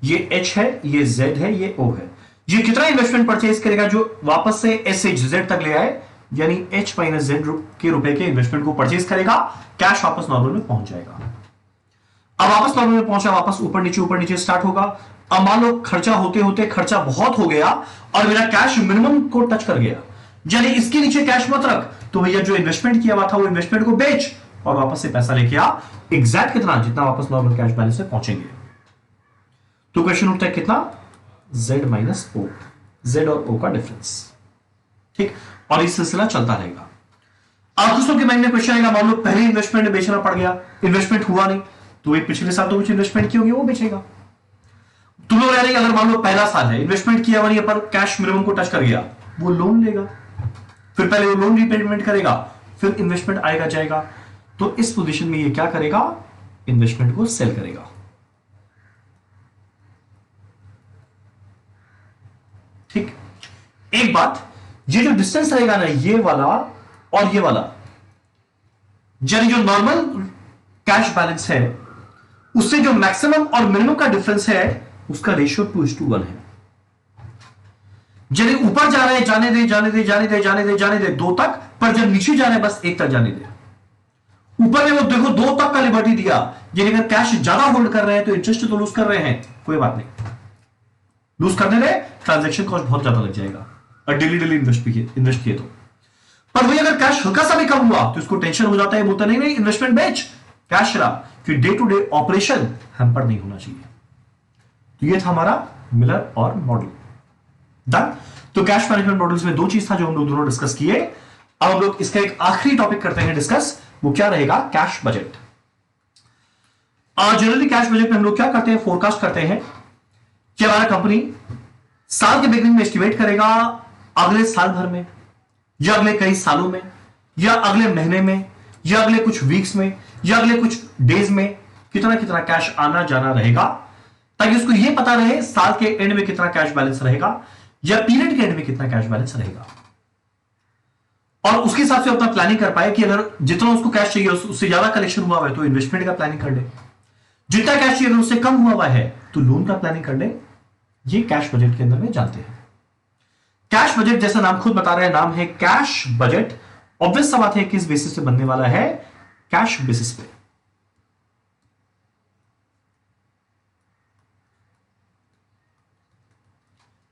S1: ये एच है, ये जेड है, ये ओ है। ये कितना इन्वेस्टमेंट परचेज करेगा? जो वापस से एस एच जेड तक ले आए, यानी एच माइनस जेड के रुपए के इन्वेस्टमेंट को परचेज करेगा, कैश वापस नॉर्मल में पहुंच जाएगा। अब वापस नॉर्मल में पहुंचा, वापस ऊपर नीचे स्टार्ट होगा। अब मान लो खर्चा होते होते खर्चा बहुत हो गया और मेरा कैश मिनिमम को टच कर गया, यानी इसके नीचे कैश मत रख, तो भैया जो इन्वेस्टमेंट किया हुआ था वो इन्वेस्टमेंट को बेच और वापस से पैसा लेके आ। एग्जैक्ट कितना? जितना वापस नॉर्मल कैश बैलेंस से पहुंचेंगे। तो क्वेश्चन उठता है कितना? z माइनस ओ, z और o का डिफरेंस। ठीक, और इस सिलसिला चलता रहेगा। अब कुछ लोग के माइंड में क्वेश्चन आएगा, मान लो पहले इन्वेस्टमेंट बेचना पड़ गया, इन्वेस्टमेंट हुआ नहीं, तो एक पिछले साल तो कुछ इन्वेस्टमेंट की होगी वो बेचेगा। तुम लोग रह अगर मान लो पहला साल है, इन्वेस्टमेंट किया हुआ पर कैश मिनिमम को टच कर गया, वो लोन लेगा, फिर पहले वो लोन रीपेमेंट करेगा, फिर इन्वेस्टमेंट आएगा जाएगा। तो इस पोजीशन में ये क्या करेगा? इन्वेस्टमेंट को सेल करेगा। एक बात, ये जो डिस्टेंस रहेगा ना, ये वाला और ये वाला, यानी जो नॉर्मल कैश बैलेंस है उससे जो मैक्सिमम और मिनिमम का डिफरेंस है उसका रेशियो 2:1 है। यानी ऊपर जा रहे हैं, जाने दे जाने दे जाने दे जाने दे जाने दे 2 तक, पर जब नीचे जा रहे हैं बस 1 तक जाने दे। ऊपर में वो देखो 2 तक का लिबर्टी दिया, यानी अगर कैश ज्यादा होल्ड कर रहे हैं तो इंटरेस्ट तो लूज कर रहे हैं, कोई बात नहीं, लूज करने दे, ट्रांजेक्शन कॉस्ट बहुत ज्यादा लग जाएगा और डेली डेली इन्वेस्ट किए तो। पर वही अगर कैश हल्का सा भी कम हुआ तो इसको टेंशन हो जाता है, बोलता नहीं नहीं इन्वेस्टमेंट बेच, कैश रहा, कि day to day operation hamper नहीं होना चाहिए। तो ये था हमारा मिलर और मॉडल डन। तो कैश मैनेजमेंट मॉडल्स में 2 चीज था जो हम लोग दोनों डिस्कस किए। अब हम लोग इसका एक आखिरी टॉपिक करते हैं डिस्कस, वो क्या रहेगा, cash budget. Generally cash budget में हम लोग क्या करते हैं, फोरकास्ट करते हैं कि हमारा कंपनी साल के बिगनिंग में एस्टिमेट करेगा अगले साल भर में या अगले कई सालों में या अगले महीने में या अगले कुछ वीक्स में या अगले कुछ डेज में कितना कितना कैश आना जाना रहेगा, ताकि उसको यह पता रहे साल के एंड में कितना कैश बैलेंस रहेगा या पीरियड के एंड में कितना कैश बैलेंस रहेगा, और उसके हिसाब से अपना प्लानिंग कर पाए कि अगर जितना उसको कैश चाहिए उससे ज्यादा कलेक्शन हुआ है तो इन्वेस्टमेंट का प्लानिंग कर ले, जितना कैश चाहिए अगर उससे कम हुआ है तो लोन का प्लानिंग कर ले। ये कैश बजट के अंदर में जानते हैं। कैश बजट जैसा नाम खुद बता रहा है, नाम है कैश बजट। ऑब्वियस सा बात है किस बेसिस पे बनने वाला है, कैश बेसिस पे।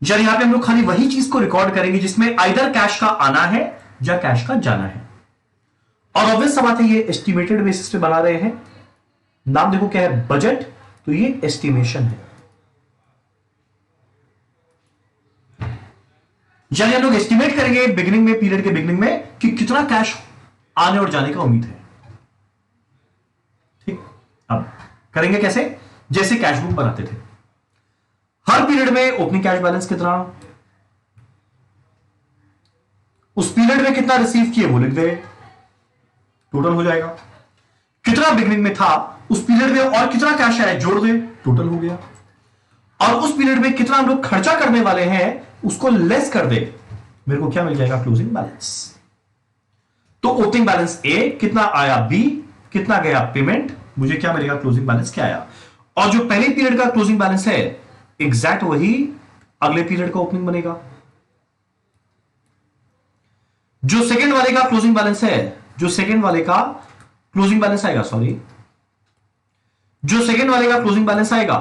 S1: जब यहां पे हम लोग खाली वही चीज को रिकॉर्ड करेंगे जिसमें आइदर कैश का आना है या कैश का जाना है, और ऑब्वियस सा बात है ये एस्टिमेटेड बेसिस पे बना रहे हैं। नाम देखो क्या है, बजट, तो ये एस्टिमेशन है। यानी हम लोग एस्टिमेट करेंगे बिगिनिंग में, पीरियड के बिगिनिंग में, कि कितना कैश आने और जाने का उम्मीद है। ठीक, अब करेंगे कैसे, जैसे कैश बुक बनाते थे, हर पीरियड में ओपनिंग कैश बैलेंस कितना, उस पीरियड में कितना रिसीव किए वो लिख दे, टोटल हो जाएगा। कितना बिगिनिंग में था, उस पीरियड में और कितना कैश आया जोड़ दे, टोटल हो गया। और उस पीरियड में कितना हम लोग खर्चा करने वाले हैं उसको लेस कर दे, मेरे को क्या मिल जाएगा, क्लोजिंग बैलेंस। तो ओपनिंग बैलेंस ए, कितना आया बी, कितना गया पेमेंट, मुझे क्या मिलेगा, क्लोजिंग बैलेंस क्या आया। और जो पहले पीरियड का क्लोजिंग बैलेंस है एग्जैक्ट वही अगले पीरियड का ओपनिंग बनेगा। जो सेकेंड वाले का क्लोजिंग बैलेंस है, जो सेकेंड वाले का क्लोजिंग बैलेंस आएगा, सॉरी, जो सेकेंड वाले का क्लोजिंग बैलेंस आएगा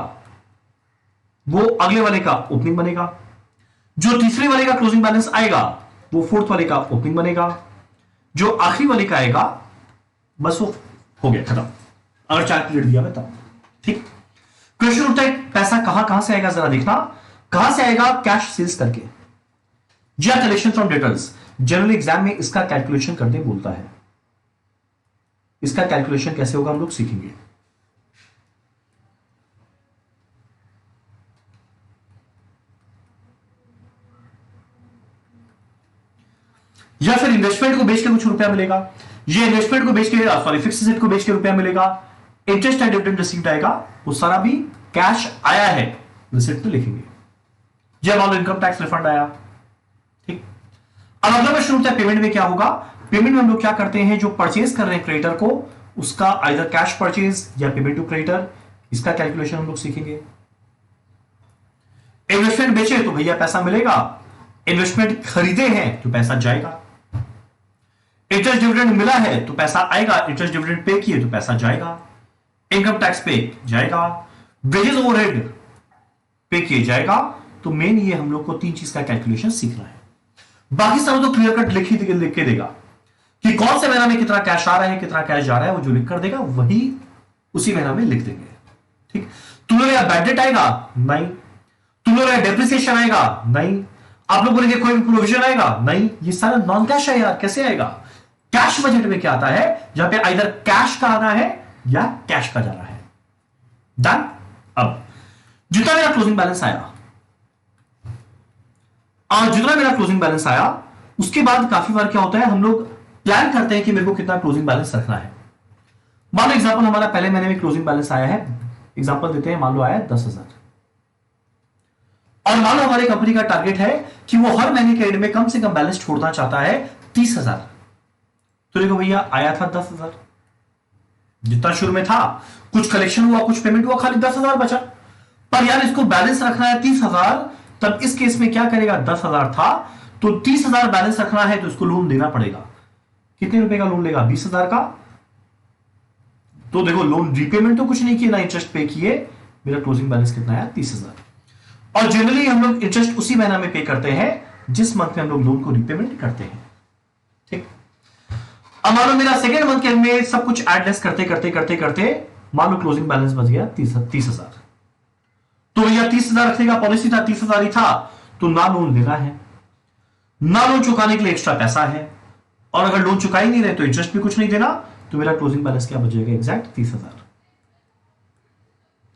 S1: वो अगले वाले का ओपनिंग बनेगा। जो तीसरे वाले का क्लोजिंग बैलेंस आएगा वो फोर्थ वाले का ओपनिंग बनेगा। जो आखिरी वाले का आएगा बस वो हो गया, खत्म, अगर 4 पीरियड दिया है तब। ठीक, क्वेश्चन उठता है पैसा कहां कहां से आएगा, जरा देखना कहां से आएगा, कैश सेल्स करके या collection from debtors. General exam में इसका कैलकुलेशन करने बोलता है, इसका कैलकुलेशन कैसे होगा हम लोग सीखेंगे। या फिर इन्वेस्टमेंट को बेच के कुछ रुपया मिलेगा, ये इन्वेस्टमेंट को बेच के, सॉरी फिक्स एसेट को बेच के रुपया मिलेगा, इंटरेस्ट एंड डिविडेंड रिसीव्ड आएगा, वो सारा भी कैश आया है रिसिप्ट में लिखेंगे। जब मान लो इनकम टैक्स रिफंड आया। ठीक, अब अगला क्वेश्चन होता है पेमेंट में क्या होगा। पेमेंट में हम लोग क्या करते हैं, जो परचेज कर रहे हैं क्रेडिटर को, उसका आइदर कैश परचेज या पेमेंट टू क्रेडिटर, इसका कैलकुलेशन हम लोग सीखेंगे। इन्वेस्टमेंट बेचे तो भैया पैसा मिलेगा, इन्वेस्टमेंट खरीदे हैं तो पैसा जाएगा, इंटरेस्ट डिविडेंड मिला है तो पैसा आएगा, इंटरेस्ट डिविडेंड पे किए तो पैसा जाएगा, इनकम टैक्स पे जाएगा, वेजेस ओवरहेड पे किए जाएगा। तो मेन ये हम लोग को 3 चीज का कैलकुलेशन सीखना है। बाकी सब तो क्लियर कट लिख के देगा कि कौन से महीना में कितना कैश आ रहा है, कितना कैश जा रहा है, वो जो लिख कर देगा वही उसी महीना में लिख देंगे। ठीक, तुम लोग यहाँ बैड डेट आएगा नहीं, तुम लोग यहाँ डेप्रिसिएशन आएगा नहीं, आप लोग बोलेंगे कोई भी प्रोविजन आएगा नहीं, ये सारा नॉन कैश है यार, कैसे आएगा। कैश बजट में क्या आता है, जहां पे आइदर कैश का आना है या कैश का जाना है। डन। अब जितना मेरा क्लोजिंग बैलेंस आया, और जितना मेरा क्लोजिंग बैलेंस आया उसके बाद काफी बार क्या होता है, हम लोग प्लान करते हैं कि मेरे को कितना क्लोजिंग बैलेंस रखना है। मान लो एग्जांपल हमारा पहले महीने में क्लोजिंग बैलेंस आया है, एग्जांपल देते हैं, मान लो आया 10,000। और मान लो हमारी कंपनी का टारगेट है कि वो हर महीने के एंड में कम से कम बैलेंस छोड़ना चाहता है 30,000। तो देखो भैया आया था 10,000, जितना शुरू में था, कुछ कलेक्शन हुआ, कुछ पेमेंट हुआ, खाली 10,000 बचा। पर यार इसको बैलेंस रखना है 30,000, तब इस केस में क्या करेगा, 10,000 था तो 30,000 बैलेंस रखना है तो इसको लोन देना पड़ेगा। कितने रुपए का लोन लेगा, 20,000 का। तो देखो लोन रीपेमेंट तो कुछ नहीं किया, ना इंटरेस्ट पे किए, मेरा क्लोजिंग बैलेंस कितना है, 30,000। और जनरली हम लोग इंटरेस्ट उसी महीना में पे करते हैं जिस मंथ में हम लोग लोन को रीपेमेंट करते हैं। ठीक, अब मान लो मेरा सेकेंड मंथ के एंड में सब कुछ एडलेस करते करते करते करते मान लो क्लोजिंग बैलेंस बच गया 30,000। तो भैया 30,000 रखने का पॉलिसी था, 30,000 ही था, तो ना लोन लेना है, ना लोन चुकाने के लिए एक्स्ट्रा पैसा है, और अगर लोन चुका ही नहीं रहे तो इंटरेस्ट भी कुछ नहीं देना, तो मेरा क्लोजिंग बैलेंस क्या बचेगा, एग्जैक्ट 30,000।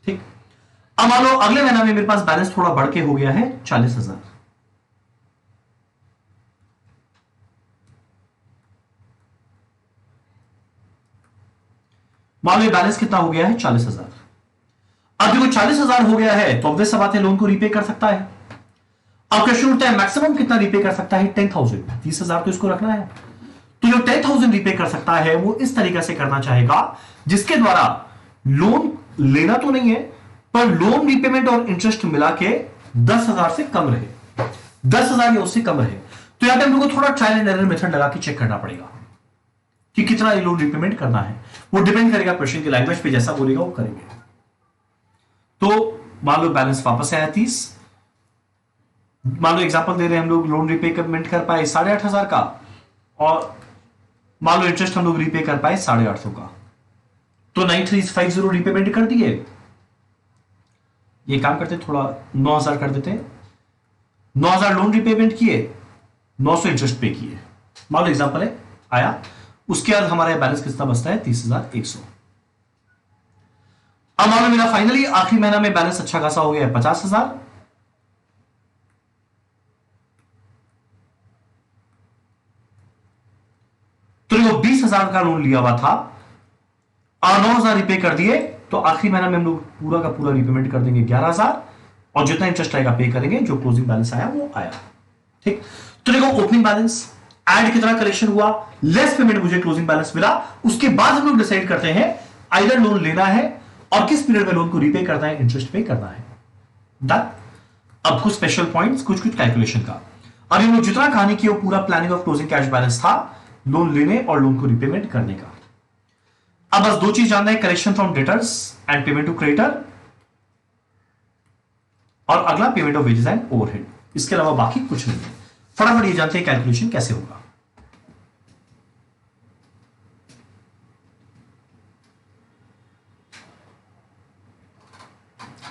S1: ठीक, अब मान लो अगले महीना में मेरे पास बैलेंस थोड़ा बढ़ के हो गया है 40,000। मान लो बैलेंस कितना हो गया है, 40,000। अब देखो 40,000 हो गया है तो ऑब्वियस सा बात है लोन को रीपे कर सकता है। अब क्वेश्चन उठता है मैक्सिमम कितना रीपे कर सकता है, 10,000। 30,000 तो इसको रखना है, तो जो 10,000 रीपे कर सकता है वो इस तरीके से करना चाहेगा जिसके द्वारा लोन लेना तो नहीं है पर लोन रीपेमेंट और इंटरेस्ट मिला के 10,000 से कम रहे, 10,000 या उससे कम रहे। तो यहां पे हम लोग को थोड़ा ट्रायल एंड एरर मेथड लगा के चेक करना पड़ेगा कि कितना ये लोन रीपेमेंट करना है। वो डिपेंड करेगा क्वेश्चन की लैंग्वेज पे, जैसा बोलेगा वो करेंगे। तो मान लो बैलेंस वापस आया 30, मान लो एग्जांपल दे रहे हैं हम लोग लोन रीपेमेंट कर पाए 8,500 का, और मान लो इंटरेस्ट हम लोग रीपे कर पाए 850 का, तो 9350 रीपेमेंट कर दिए। ये काम करते थोड़ा 9,000 कर देते हैं, 9,000 लोन रीपेमेंट किए, 900 इंटरेस्ट पे किए, मान लो एग्जांपल है आया। उसके बाद हमारा बैलेंस कितना बचता है, 30,100। अब मान लो मेरा फाइनली आखिरी महीना में बैलेंस अच्छा खासा हो गया है 50,000। तो देखो 20,000 का लोन लिया हुआ था और 9,000 रिपे कर दिए, तो आखिरी महीना में हम लोग पूरा का पूरा रिपेमेंट कर देंगे 11,000, और जितना इंटरेस्ट आएगा पे करेंगे, जो क्लोजिंग बैलेंस आया वो आया। ठीक, तो देखो ओपनिंग बैलेंस ऐड कितना कलेक्शन हुआ, लेस पेमेंट मुझे क्लोजिंग बैलेंस मिला, उसके बाद हम लोग डिसाइड करते हैं आइदर लोन लेना है और किस पीरियड में लोन को रीपे करना है, इंटरेस्ट पे करना है। डन। अब कुछ स्पेशल पॉइंट्स, कुछ कुछ कैलकुलेशन का। अब हम लोग जितना कहानी की वो पूरा planning of closing cash balance था लोन लेने और लोन को रिपेमेंट करने का। अब बस दो चीज जानना है, collection from debtors and payment to creditor, और अगला payment of wages and overhead. इसके अलावा बाकी कुछ नहीं है। फटाफट ये जानते हैं कैलकुलेशन कैसे होगा।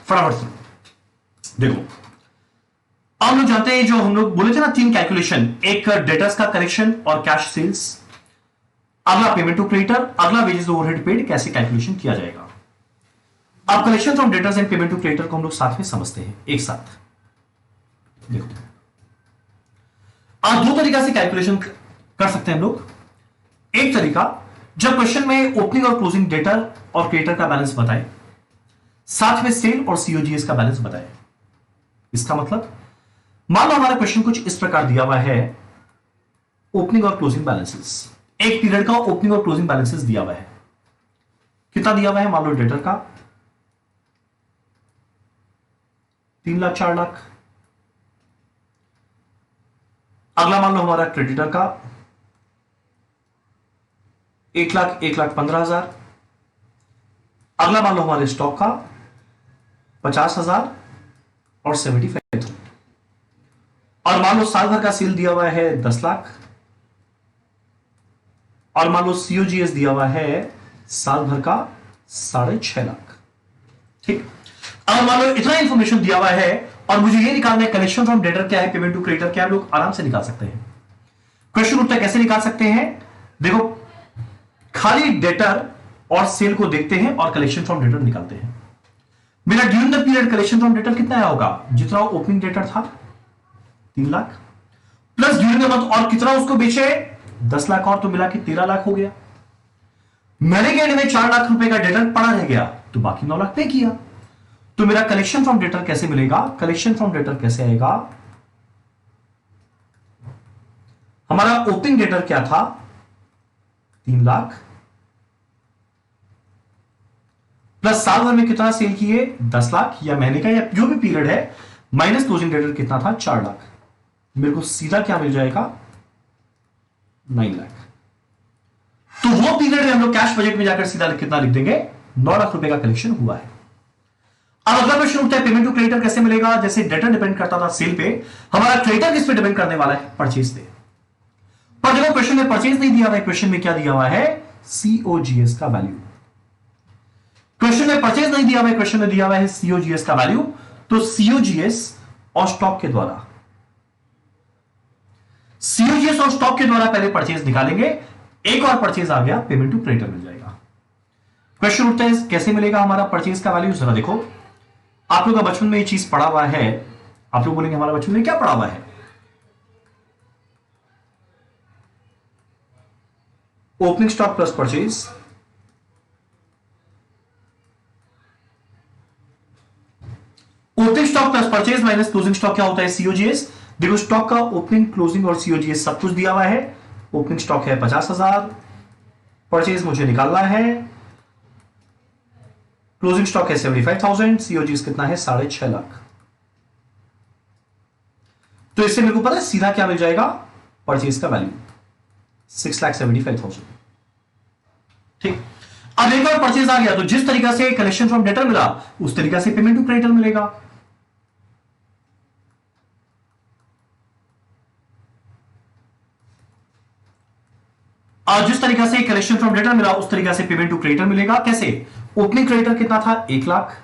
S1: फटाफट से देखो, अब हम लोग जानते हैं जो हम लोग बोले थे ना तीन कैलकुलेशन, एक डेटर्स का कलेक्शन और कैश सेल्स, अगला पेमेंट टू क्रेडिटर, अगला वेजेस ओवरहेड पेड, कैसे कैलकुलेशन किया जाएगा। अब collection from debtors and payment to creditor को हम लोग साथ में समझते हैं एक साथ। देखो आज दो तरीका से कैलकुलेशन कर सकते हैं हम लोग। एक तरीका, जब क्वेश्चन में ओपनिंग और क्लोजिंग डेटर और क्रेडिटर का बैलेंस बताए, साथ में सेल और सीओजीएस का बैलेंस बताए। इसका मतलब मान लो हमारा क्वेश्चन कुछ इस प्रकार दिया हुआ है, ओपनिंग और क्लोजिंग बैलेंसेस, एक पीरियड का ओपनिंग और क्लोजिंग बैलेंसेस दिया हुआ है। कितना दिया हुआ है, मान लो डेटर का 3 लाख 4 लाख, अगला मान लो हमारा क्रेडिटर का 1 लाख 1,15,000, अगला मान लो हमारे स्टॉक का 50,000 और 75,000, और मान लो साल भर का सेल दिया हुआ है 10 लाख, और मान लो सीओजीएस दिया हुआ है साल भर का 6.5 लाख। ठीक, अब मान लो इतना इंफॉर्मेशन दिया हुआ है और मुझे ये निकालना है कलेक्शन फ्रॉम डेटर क्या है, पेमेंट टू क्रेडिटर क्या है, लोग आराम से निकाल सकते हैं। क्वेश्चन उठता है कैसे निकाल सकते हैं, देखो खाली डेटर और सेल को देखते हैं और कलेक्शन फ्रॉम डेटर निकालते हैं। मेरा during the period collection from debtor कितना आया होगा, जितना ओपनिंग डेटर था 3 lakh, plus during the month और कितना उसको बेचे 10 लाख, और तो मिला के 13 लाख हो गया। महीने के एंड में 4 लाख रुपए का डेटर पड़ा रह गया, तो बाकी 9 लाख पे किया। तो मेरा कलेक्शन फ्रॉम डेटर कैसे मिलेगा? कलेक्शन फ्रॉम डेटर कैसे आएगा? हमारा ओपनिंग डेटर क्या था? 3 लाख प्लस साल भर में कितना सेल किए? 10 लाख, या महीने का या जो भी पीरियड है, माइनस क्लोजिंग डेटर कितना था? 4 लाख। मेरे को सीधा क्या मिल जाएगा? 9 लाख। तो वो पीरियड में हम लोग कैश बजट में जाकर सीधा कितना लिख देंगे? 9 लाख रुपए का कलेक्शन हुआ है। अब अगला प्रश्न उठता है पेमेंट टू क्रेडिटर कैसे मिलेगा? जैसे डेटर डिपेंड करता था सेल पे, हमारा क्रेडिटर किस पे डिपेंड करने वाला है? परचेज पे। पर देखो क्वेश्चन में परचेज नहीं दिया हुआ है, क्वेश्चन में क्या दिया हुआ है? सीओजीएस का वैल्यू। क्वेश्चन में परचेज नहीं दिया हुआ है, क्वेश्चन में दिया हुआ है सीओजीएस का वैल्यू। तो सीओजीएस और स्टॉक के द्वारा, सीओजीएस और स्टॉक के द्वारा पहले परचेज निकालेंगे, एक और परचेज आ गया, पेमेंट टू क्रेडिटर मिल जाएगा। क्वेश्चन उठता है कैसे मिलेगा हमारा परचेज का वैल्यू? जरा देखो, आप लोग का बचपन में ये चीज पढ़ा हुआ है, आप लोग बोलेंगे हमारा बचपन में क्या पढ़ा हुआ है? Opening stock plus purchase, opening stock plus purchase minus closing stock क्या होता है? सीओजीएस। देखो स्टॉक का ओपनिंग, क्लोजिंग और सीओजीएस सब कुछ दिया हुआ है। ओपनिंग स्टॉक है 50,000, परचेज मुझे निकालना है, क्लोजिंग स्टॉक है 75,000, सीओजीएस कितना है? 6.5 लाख। तो इससे मेरे को पता है सीधा क्या मिल जाएगा? परचेज का वैल्यू 6,75,000। ठीक, अब एक बार परचेज आ गया तो जिस तरीका से कलेक्शन फ्रॉम डेटर मिला उस तरीका से पेमेंट टू क्रेडिटर मिलेगा। और जिस तरीका से कलेक्शन फ्रॉम डेटर मिला उस तरीका से पेमेंट टू क्रेडिटर मिलेगा। कैसे? ओपनिंग क्रेडिटर कितना था? 1 lakh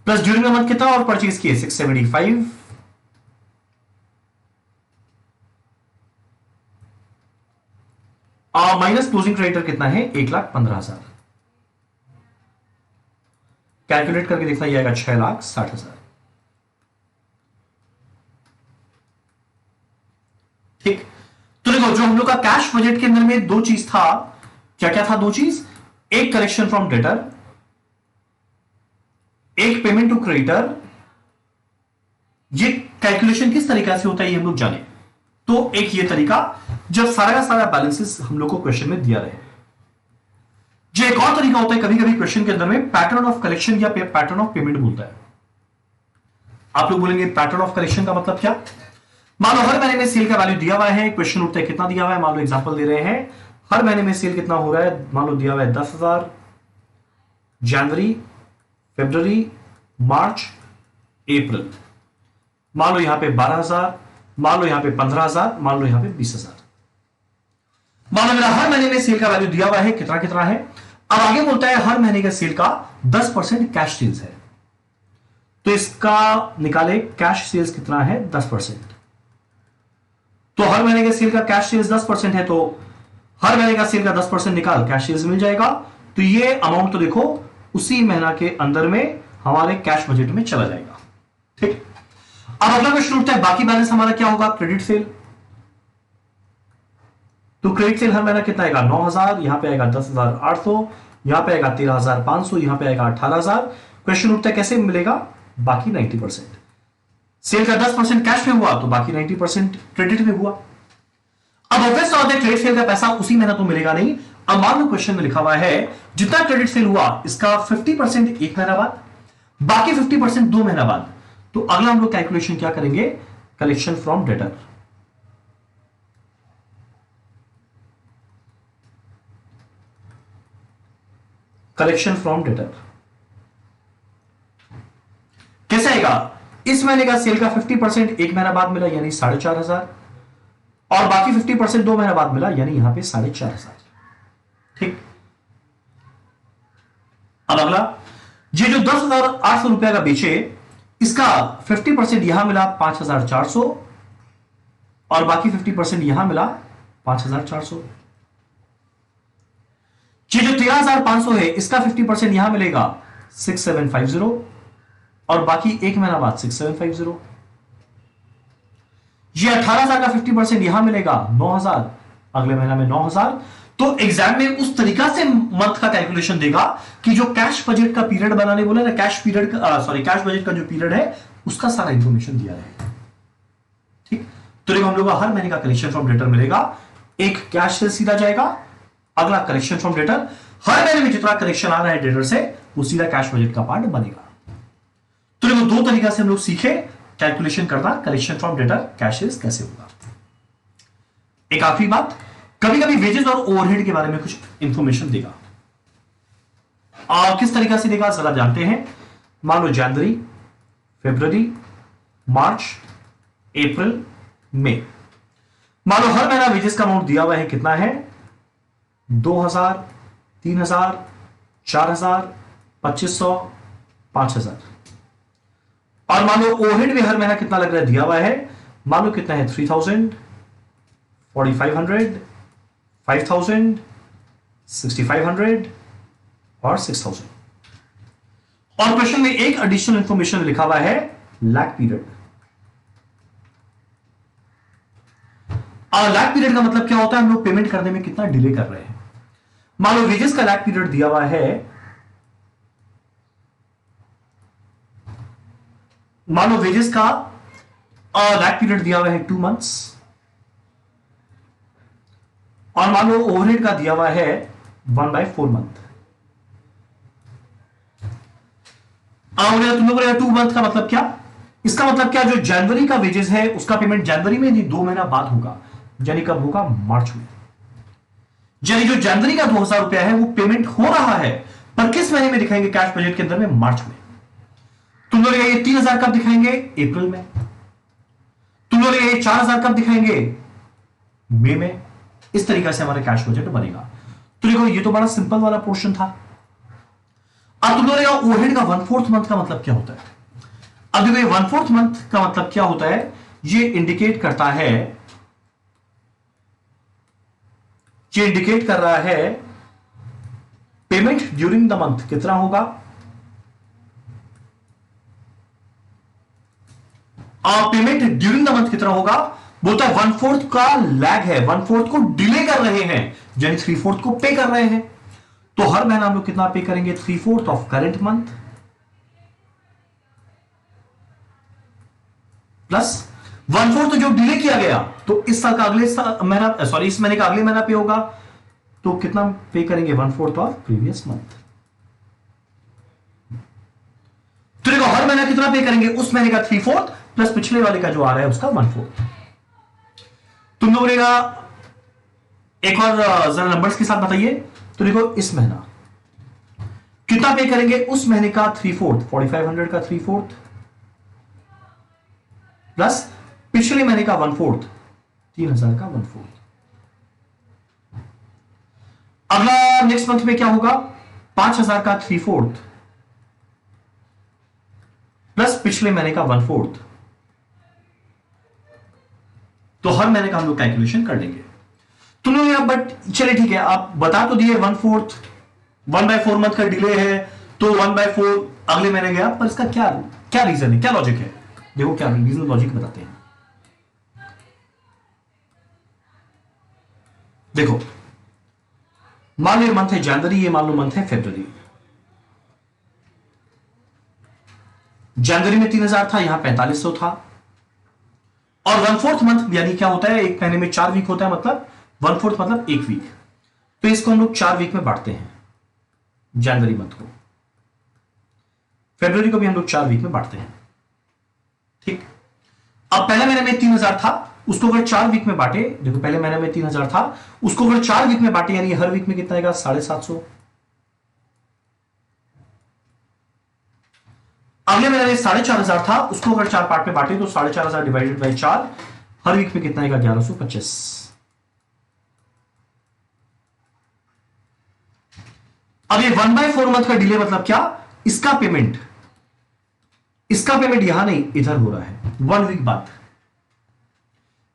S1: plus during the month कितना और परचेज किए? 675 और माइनस क्लोजिंग क्रेडिटर कितना है? 1,15,000। कैलकुलेट करके देखना ही आएगा 6,60,000। ठीक, तो देखो जो हम लोग का कैश बजट के अंदर में दो चीज था, क्या क्या था? दो चीज, एक कलेक्शन फ्रॉम डेटर, एक पेमेंट टू क्रेडिटर। ये कैलकुलेशन किस तरीका से होता है ये हम लोग जाने। तो एक ये तरीका जब सारा का सारा बैलेंसेस हम लोग को क्वेश्चन में दिया रहे। जो एक और तरीका होता है, कभी कभी क्वेश्चन के अंदर में पैटर्न ऑफ कलेक्शन या पैटर्न ऑफ पेमेंट बोलता है। आप लोग बोलेंगे पैटर्न ऑफ कलेक्शन का मतलब क्या? मान लो हर महीने में सेल का वैल्यू दिया हुआ है, क्वेश्चन उठता है कितना दिया हुआ है। मान लो एग्जांपल दे रहे हैं, हर महीने में सेल कितना हो रहा है? मान लो दिया हुआ है 10,000, जनवरी, फरवरी, मार्च, अप्रैल। मान लो यहां पे 12,000, मान लो यहां पे 15,000, मान लो यहां पे 20,000। मान लो मेरा हर महीने में सेल का वैल्यू दिया हुआ है, कितना कितना है। अब आगे बोलता है हर महीने का सेल का 10% कैश सेल्स है, तो इसका निकाले कैश सेल्स कितना है? 10%। तो हर महीने के सेल का कैश सेल्स 10% है, तो हर महीने का सेल का 10% निकाल, कैश सेल्स मिल जाएगा। तो ये अमाउंट तो देखो उसी महीना के अंदर में हमारे कैश बजट में चला जाएगा। ठीक, अब अगला क्वेश्चन उठता है बाकी बैलेंस हमारा क्या होगा? Credit sale. तो क्रेडिट सेल हर महीना कितना आएगा? 9,000, यहां पे आएगा 10,800, यहां पे आएगा 13,500, यहां पे आएगा 18,000। क्वेश्चन उठता है कैसे मिलेगा? बाकी 90%। सेल का 10% कैश में हुआ तो बाकी 90% क्रेडिट में हुआ। अब ऑब्वियस बात है क्रेडिट सेल का पैसा उसी महीना तो मिलेगा नहीं। अब मान लो क्वेश्चन में लिखा हुआ है जितना क्रेडिट सेल हुआ इसका 50% एक महीना बाद, बाकी 50% 2 महीना बाद। तो अगला हम लोग कैलकुलेशन क्या करेंगे? Collection from debtor. Collection from debtor कैसे आएगा? इस महीने का सेल का 50% एक महीना बाद मिला यानी 4,500, और बाकी 50% 2 महीना बाद मिला यानी यहां पे 4,500। ठीक, अब अगला ये जो 10,800 रुपया का बेचे इसका 50% यहां मिला 5,400 और बाकी 50% यहां मिला 5,400। ये जो 13,500 है इसका 50% यहां मिलेगा 6,750 और बाकी एक महीना बाद 6,750। ये 18,000 का 50% यहां मिलेगा 9,000, अगले महीना में 9,000। तो एग्जाम में उस तरीका से मंथ का कैलकुलेशन देगा कि जो कैश बजट का पीरियड बनाने बोला ना, कैश पीरियड का सॉरी कैश बजट का जो पीरियड है उसका सारा इंफॉर्मेशन दिया रहेगा। ठीक, तो देखो हम लोग को हर महीने का कलेक्शन फ्रॉम डेटर मिलेगा, एक कैश से सीधा जाएगा, अगला कलेक्शन फ्रॉम डेटर, हर महीने में जितना कलेक्शन आ रहा है डेटर से वो सीधा कैश बजट का पार्ट बनेगा। तो देखो दो तरीका से हम लोग सीखे कैलकुलेशन करना, कलेक्शन फ्रॉम डेटर कैशेस कैसे होगा। एक आखिरी बात, कभी कभी वेजेस और ओवरहेड के बारे में कुछ इंफॉर्मेशन देगा, और किस तरीका से देगा जरा जानते हैं। मान लो जनवरी, फरवरी, मार्च, अप्रैल, मई, मान लो हर महीना वेजेस का अमाउंट दिया हुआ है, कितना है 2000, 3000, 4000, 2500, 5000, और मान लो ओवरहेड भी हर महीना कितना लग रहा है दिया हुआ है, मान लो कितना है 3000, 4500, 5000, 6500 और 6000। और क्वेश्चन में एक एडिशनल इंफॉर्मेशन लिखा हुआ है लैग पीरियड। और लैग पीरियड का मतलब क्या होता है, हम लोग पेमेंट करने में कितना डिले कर रहे हैं। मान लो वेजेस का लैग पीरियड दिया हुआ है, मान लो वेजेस का लैग पीरियड दिया हुआ है 2 मंथ्स, और मान लो ओवरहेड का दिया हुआ है 1/4 मंथ। तुम लोगों ने 2 मंथ का मतलब क्या, इसका मतलब क्या, जो जनवरी का वेजेस है उसका पेमेंट जनवरी में नहीं 2 महीना बाद होगा, यानी कब होगा, मार्च में। यानी जो जनवरी का 2000 रुपया है वो पेमेंट हो रहा है, पर किस महीने में दिखाएंगे कैश बजट के अंदर में, मार्च में। तुम लोग ये 3000 कब दिखाएंगे, अप्रैल में। तुम लोग ये 4000 कब दिखाएंगे, मई में। इस तरीके से हमारा कैश बजट बनेगा। तो देखो ये तो बड़ा सिंपल वाला पोर्शन था। अब तुम लोग ओवरहेड का 1/4 मंथ का मतलब क्या होता है। अब देखो ये 1/4 मंथ का मतलब क्या होता है, ये इंडिकेट करता है, ये इंडिकेट कर रहा है पेमेंट ड्यूरिंग द मंथ कितना होगा, पेमेंट ड्यूरिंग द मंथ कितना होगा, बोलता है 1/4 का लैग है, 1/4 को डिले कर रहे हैं, यानी 3/4 को पे कर रहे हैं। तो हर महीना हम लोग कितना पे करेंगे, 3/4 ऑफ करंट मंथ प्लस 1/4 जो डिले किया गया, तो इस साल का अगले महीना, सॉरी इस महीने का अगले महीना पे होगा, तो कितना पे करेंगे, 1/4 ऑफ प्रीवियस मंथ। तो देखो हर महीना कितना पे करेंगे, उस महीने का 3/4 प्लस पिछले वाले का जो आ रहा है उसका 1/4। तुम लोग एक और जरा नंबर्स के साथ बताइए। तो देखो इस महीना कितना पे करेंगे, उस महीने का 3/4, 4500 का 3/4 प्लस पिछले महीने का 1/4, 3000 का 1/4। अगला नेक्स्ट मंथ में क्या होगा, 5000 का 3/4 प्लस पिछले महीने का 1/4। तो हर महीने का हम लोग कैलकुलेशन कर लेंगे। तुम लोग यहां बट चले ठीक है, आप बता तो दिए 1/4, 1/4 मंथ का डिले है, तो 1/4 अगले महीने गया, पर इसका क्या क्या रीजन है, क्या लॉजिक है। देखो क्या रीजन लॉजिक बताते हैं। देखो मान लो ये मंथ है जनवरी, ये मान लो मंथ है फरवरी। जनवरी में 3000 था, यहां 4500 था, और 1/4 मंथ यानी क्या होता है, एक महीने में 4 वीक होता है, मतलब 1/4 मतलब 1 वीक। तो इसको हम लोग 4 वीक में बांटते हैं, जनवरी मंथ को, फरवरी को भी हम लोग 4 वीक में बांटते हैं। ठीक, अब पहले महीने में 3000 था, उसको अगर 4 वीक में बांटे, देखो पहले महीने में 3000 था, उसको अगर 4 वीक में बांटे, यानी हर वीक में कितना आएगा, 750। अगले महीने में 4500 था, उसको अगर 4 पार्ट में बांटे तो 4500 डिवाइडेड बाई 4, हर वीक में कितना आएगा, 1125। अब ये 1/4 मंथ का डिले मतलब क्या, इसका पेमेंट यहां नहीं इधर हो रहा है, 1 वीक बाद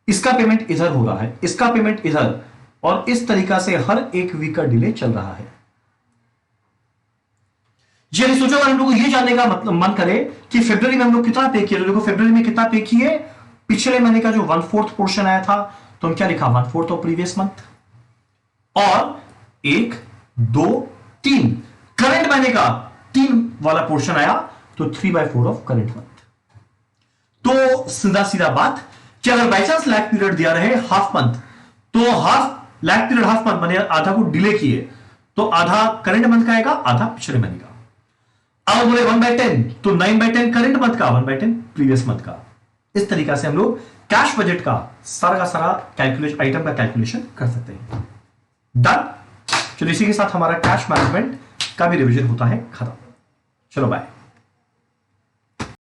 S1: इसका पेमेंट इधर हो रहा है, इसका पेमेंट इधर, और इस तरीका से हर एक वीक का डिले चल रहा है। यदि सोचो अगर हम लोग ये जानने का मतलब मन करे कि फरवरी में हम लोग कितना पे किए, तो देखो फरवरी में कितना पे किए, पिछले महीने का जो 1/4 पोर्शन आया था, तो हम क्या लिखा, 1/4 ऑफ प्रीवियस मंथ, और 1 2 3 करंट महीने का 3 वाला पोर्शन आया, तो 3/4 ऑफ करंट मंथ। तो सीधा सीधा बात कि अगर बाई चांस लैग पीरियड दिया रहे हाफ मंथ, तो half lag period half month माने आधा को डिले किए, तो आधा करंट मंथ का आएगा, आधा पिछले महीने का। अब बोले 1/10, तो 9/10 करंट मंथ का, 1/10 प्रीवियस मंथ का। इस तरीका से हम लोग कैश बजट का सारा कैलकुलेशन, आइटम का कैलकुलेशन कर सकते हैं। डन। चलो इसी के साथ हमारा कैश मैनेजमेंट का भी रिवीजन होता है खत्म। चलो बाय।